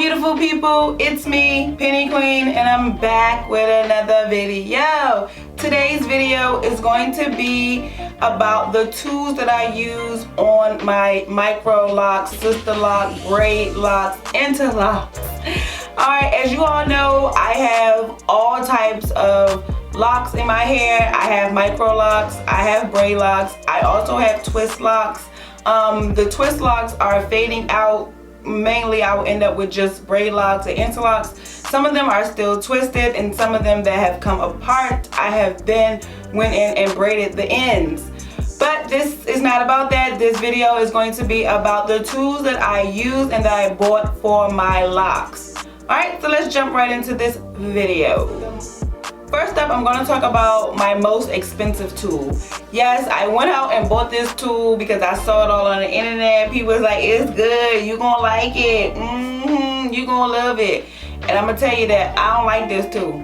beautiful people, it's me, PennyQueen, and I'm back with another video. Today's video is going to be about the tools that I use on my Microlocs, Sister Lock, Braid Locks, Interlocks. Alright, as you all know, I have all types of locks in my hair. I have Microlocs, I have braid locks, I also have twist locks. The twist locks are fading out. Mainly I will end up with just braid locks and interlocks. Some of them are still twisted, and some of them that have come apart, I have then went in and braided the ends. But this is not about that. This video is going to be about the tools that I use and that I bought for my locks. Alright, so let's jump right into this video. First up, I'm going to talk about my most expensive tool. Yes, I went out and bought this tool because I saw it all on the internet. People was like, it's good, you gonna like it, you gonna love it. And I'm gonna tell you that I don't like this tool.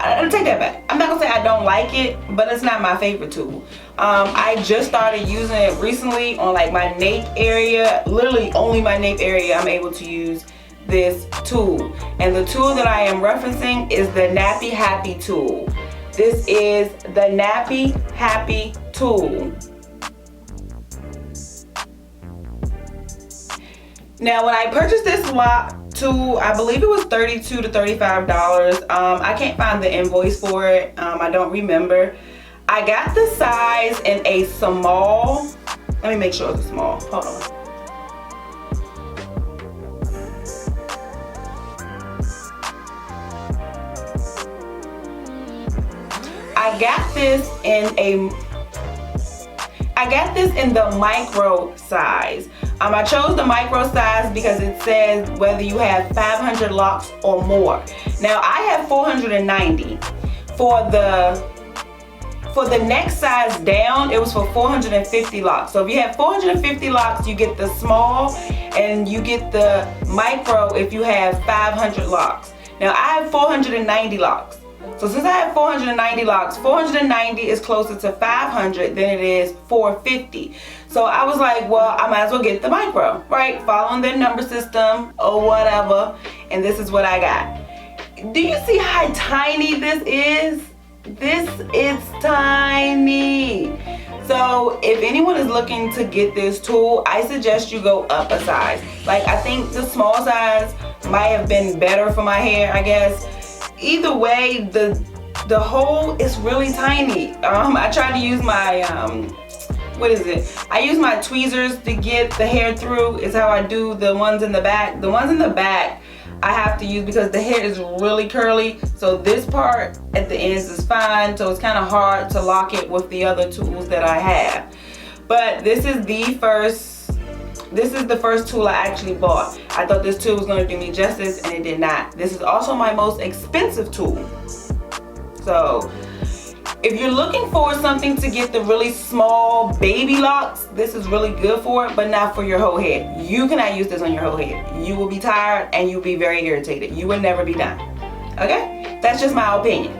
I'll take that back. I'm not gonna say I don't like it, but it's not my favorite tool. I just started using it recently on like my nape area. Literally only my nape area I'm able to use this tool, and the tool that I am referencing is the Nappy Happy tool. This is the Nappy Happy tool. Now when I purchased this lock tool, I believe it was $32 to $35. I can't find the invoice for it. I don't remember. I got the size in a small. Let me make sure it's a small. Hold on. I got this in the micro size. I chose the micro size because it says whether you have 500 locks or more. Now I have 490. For the next size down, it was for 450 locks. So if you have 450 locks, you get the small, and you get the micro if you have 500 locks. Now I have 490 locks. So since I have 490 locks, 490 is closer to 500 than it is 450. So I was like, well, I might as well get the micro, right? Following their number system or whatever. And this is what I got. Do you see how tiny this is? This is tiny. So if anyone is looking to get this tool, I suggest you go up a size. Like, I think the small size might have been better for my hair, I guess. Either way, the hole is really tiny. I tried to use my I use my tweezers to get the hair through. Is how I do the ones in the back. The ones in the back I have to use because the hair is really curly. So this part at the ends is fine. So it's kind of hard to lock it with the other tools that I have. But this is the first tool I actually bought. I thought this tool was going to do me justice, and it did not. This is also my most expensive tool. So if you're looking for something to get the really small baby locks, this is really good for it, but not for your whole head. You cannot use this on your whole head. You will be tired and you'll be very irritated. You will never be done. Okay? That's just my opinion.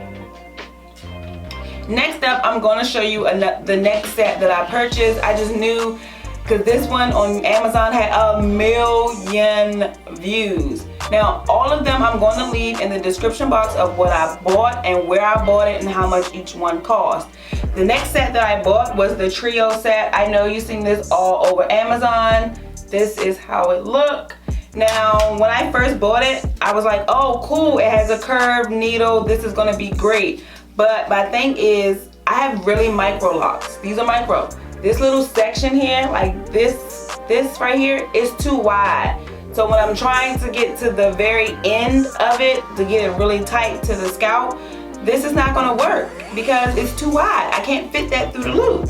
Next up, I'm going to show you the next set that I purchased. I just knew, because this one on Amazon had 1 million views. Now all of them I'm going to leave in the description box of what I bought and where I bought it and how much each one cost. The next set that I bought was the trio set. I know you've seen this all over Amazon. This is how it looked. Now when I first bought it, I was like, oh cool, it has a curved needle, this is going to be great. But my thing is, I have really micro locks. These are micro. This little section here, like this right here, is too wide. So when I'm trying to get to the very end of it, to get it really tight to the scalp, this is not gonna work because it's too wide. I can't fit that through the loop.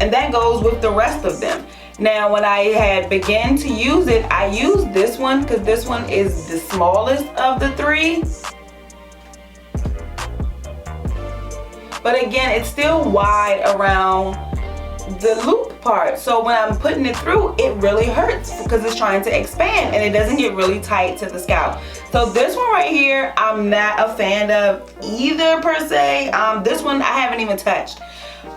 And that goes with the rest of them. Now when I had began to use it, I used this one because this one is the smallest of the three. But again, it's still wide around the loop part. So when I'm putting it through, it really hurts because it's trying to expand and it doesn't get really tight to the scalp. So this one right here, I'm not a fan of either per se. This one I haven't even touched.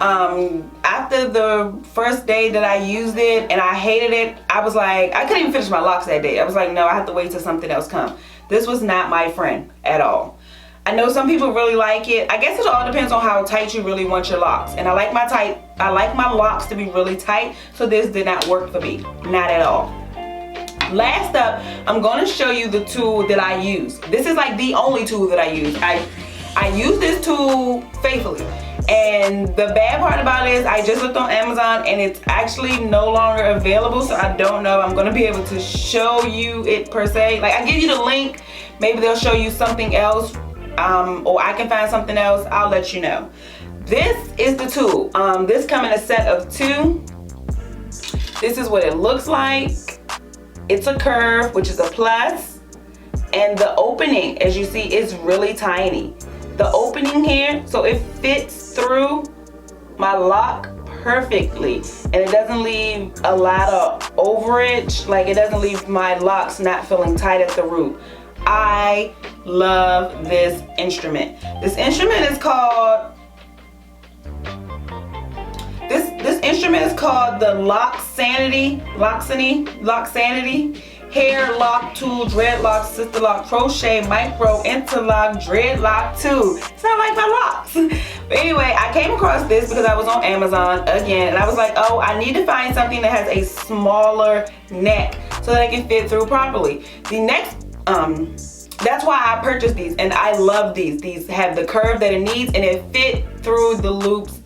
After the first day that I used it and I hated it, I was like, I couldn't even finish my locks that day. I was like, no, I have to wait till something else comes. This was not my friend at all. I know some people really like it. I guess it all depends on how tight you really want your locks. And I like my locks to be really tight, so this did not work for me. Not at all. Last up, I'm going to show you the tool that I use. This is like the only tool that I use. I use this tool faithfully. And the bad part about it is I just looked on Amazon and it's actually no longer available, so I don't know if I'm going to be able to show you it per se. Like, I give you the link, maybe they'll show you something else, or I can find something else. I'll let you know. This is the tool. This comes in a set of 2. This is what it looks like. It's a curve, which is a plus, and the opening, as you see, is really tiny. The opening here, so it fits through my lock perfectly, and it doesn't leave a lot of overage. Like, it doesn't leave my locks not feeling tight at the root. I love this instrument. This instrument is called this instrument is called the Loxanity Hair Lock Tool Dreadlock Sister Lock Crochet Micro Interlock Dreadlock Tool. It's not like my locks. But anyway, I came across this because I was on Amazon again, and I was like, oh, I need to find something that has a smaller neck so that I can fit through properly. The next, that's why I purchased these, and I love these. These have the curve that it needs, and it fit through the loops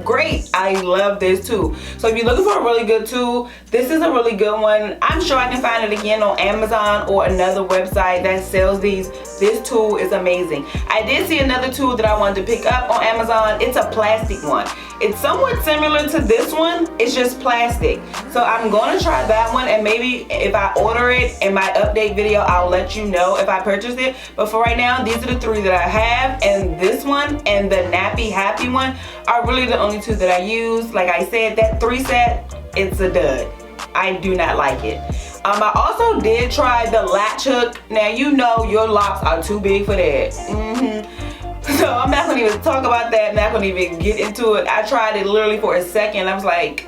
great. I love this too. So if you're looking for a really good tool, this is a really good one. I'm sure I can find it again on Amazon or another website that sells these. This tool is amazing. I did see another tool that I wanted to pick up on Amazon. It's a plastic one. It's somewhat similar to this one. It's just plastic. So I'm going to try that one, and maybe if I order it in my update video, I'll let you know if I purchase it. But for right now, these are the 3 that I have, and this one and the Nappy Happy one are really the only 2 that I use. Like I said, that 3 set, it's a dud. I do not like it. I also did try the latch hook. Now, you know your locks are too big for that. So I'm not gonna even talk about that. I'm not gonna even get into it. I tried it literally for a second. I was like,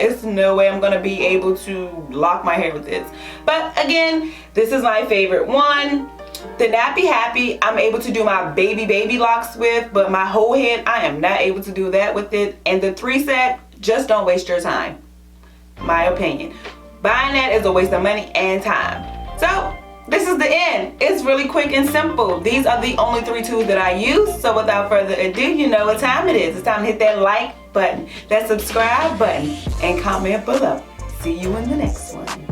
it's no way I'm gonna be able to lock my hair with this. But again, this is my favorite one. The Nappy Happy, I'm able to do my baby locks with, but my whole head, I am not able to do that with it. And the 3 set, just don't waste your time. My opinion. Buying that is a waste of money and time. So this is the end. It's really quick and simple. These are the only 3 tools that I use. So without further ado, you know what time it is. It's time to hit that like button, that subscribe button, and comment below. See you in the next one.